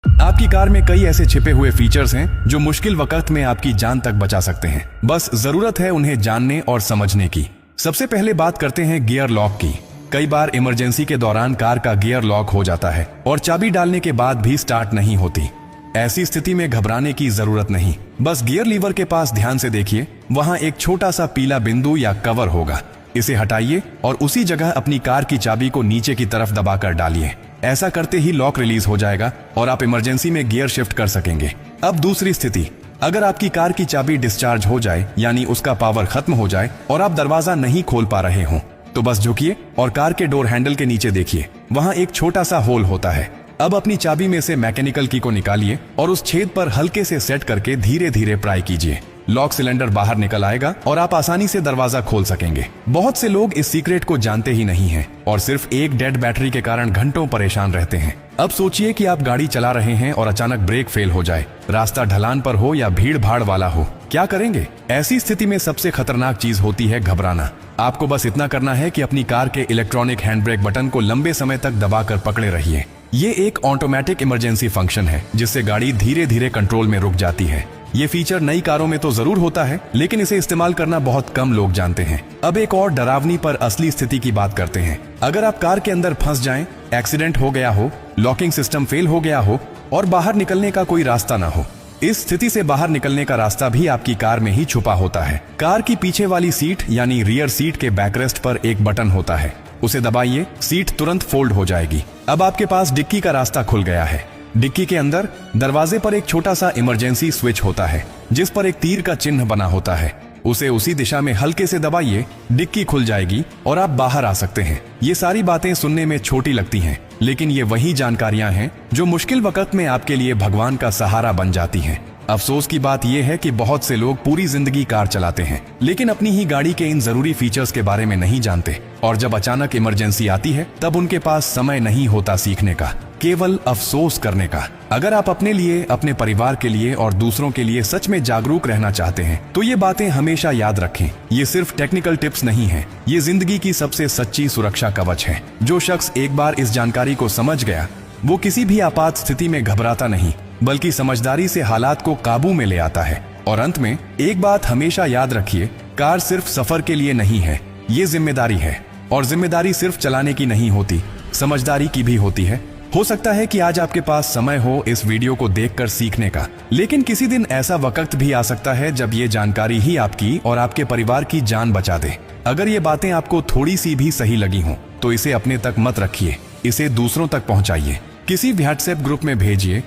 आपकी कार में कई ऐसे छिपे हुए फीचर्स हैं जो मुश्किल वक्त में आपकी जान तक बचा सकते हैं। बस जरूरत है उन्हें जानने और समझने की। सबसे पहले बात करते हैं गियर लॉक की। कई बार इमरजेंसी के दौरान कार का गियर लॉक हो जाता है और चाबी डालने के बाद भी स्टार्ट नहीं होती। ऐसी स्थिति में घबराने की जरूरत नहीं। बस गियर लीवर के पास ध्यान से देखिए, वहां एक छोटा सा पीला बिंदु या कवर होगा। इसे हटाइए और उसी जगह अपनी कार की चाबी को नीचे की तरफ दबाकर डालिए। ऐसा करते ही लॉक रिलीज हो जाएगा और आप इमरजेंसी में गियर शिफ्ट कर सकेंगे। अब दूसरी स्थिति, अगर आपकी कार की चाबी डिस्चार्ज हो जाए, यानी उसका पावर खत्म हो जाए और आप दरवाजा नहीं खोल पा रहे हो, तो बस झुकिए और कार के डोर हैंडल के नीचे देखिए, वहां एक छोटा सा होल होता है। अब अपनी चाबी में से मैकेनिकल की को निकालिए और उस छेद पर हल्के से सेट करके धीरे धीरे प्राई कीजिए। लॉक सिलेंडर बाहर निकल आएगा और आप आसानी से दरवाजा खोल सकेंगे। बहुत से लोग इस सीक्रेट को जानते ही नहीं हैं और सिर्फ एक डेड बैटरी के कारण घंटों परेशान रहते हैं। अब सोचिए कि आप गाड़ी चला रहे हैं और अचानक ब्रेक फेल हो जाए, रास्ता ढलान पर हो या भीड़ भाड़ वाला हो, क्या करेंगे? ऐसी स्थिति में सबसे खतरनाक चीज होती है घबराना। आपको बस इतना करना है कि अपनी कार के इलेक्ट्रॉनिक हैंड ब्रेक बटन को लंबे समय तक दबाकर पकड़े रहिए। ये एक ऑटोमेटिक इमरजेंसी फंक्शन है जिससे गाड़ी धीरे धीरे कंट्रोल में रुक जाती है। ये फीचर नई कारों में तो जरूर होता है, लेकिन इसे इस्तेमाल करना बहुत कम लोग जानते हैं। अब एक और डरावनी पर असली स्थिति की बात करते हैं। अगर आप कार के अंदर फंस जाएं, एक्सीडेंट हो गया हो, लॉकिंग सिस्टम फेल हो गया हो और बाहर निकलने का कोई रास्ता ना हो, इस स्थिति से बाहर निकलने का रास्ता भी आपकी कार में ही छुपा होता है। कार की पीछे वाली सीट यानी रियर सीट के बैकरेस्ट पर एक बटन होता है, उसे दबाइए, सीट तुरंत फोल्ड हो जाएगी। अब आपके पास डिक्की का रास्ता खुल गया है। डिक्की के अंदर दरवाजे पर एक छोटा सा इमरजेंसी स्विच होता है जिस पर एक तीर का चिन्ह बना होता है। उसे उसी दिशा में हल्के से दबाइए, डिक्की खुल जाएगी और आप बाहर आ सकते हैं। ये सारी बातें सुनने में छोटी लगती हैं, लेकिन ये वही जानकारियां हैं जो मुश्किल वक्त में आपके लिए भगवान का सहारा बन जाती हैं। अफसोस की बात यह है कि बहुत से लोग पूरी जिंदगी कार चलाते हैं लेकिन अपनी ही गाड़ी के इन जरूरी फीचर्स के बारे में नहीं जानते, और जब अचानक इमरजेंसी आती है तब उनके पास समय नहीं होता सीखने का, केवल अफसोस करने का। अगर आप अपने लिए, अपने परिवार के लिए और दूसरों के लिए सच में जागरूक रहना चाहते हैं तो ये बातें हमेशा याद रखें। ये सिर्फ टेक्निकल टिप्स नहीं है, ये जिंदगी की सबसे सच्ची सुरक्षा कवच है। जो शख्स एक बार इस जानकारी को समझ गया वो किसी भी आपात स्थिति में घबराता नहीं, बल्कि समझदारी से हालात को काबू में ले आता है। और अंत में एक बात हमेशा याद रखिए, कार सिर्फ सफर के लिए नहीं है, ये जिम्मेदारी है। और जिम्मेदारी सिर्फ चलाने की नहीं होती, समझदारी की भी होती है। हो सकता है कि आज आपके पास समय हो इस वीडियो को देखकर सीखने का, लेकिन किसी दिन ऐसा वक्त भी आ सकता है जब ये जानकारी ही आपकी और आपके परिवार की जान बचा दे। अगर ये बातें आपको थोड़ी सी भी सही लगी हों तो इसे अपने तक मत रखिए, इसे दूसरों तक पहुंचाइए, किसी व्हाट्सएप ग्रुप में भेजिए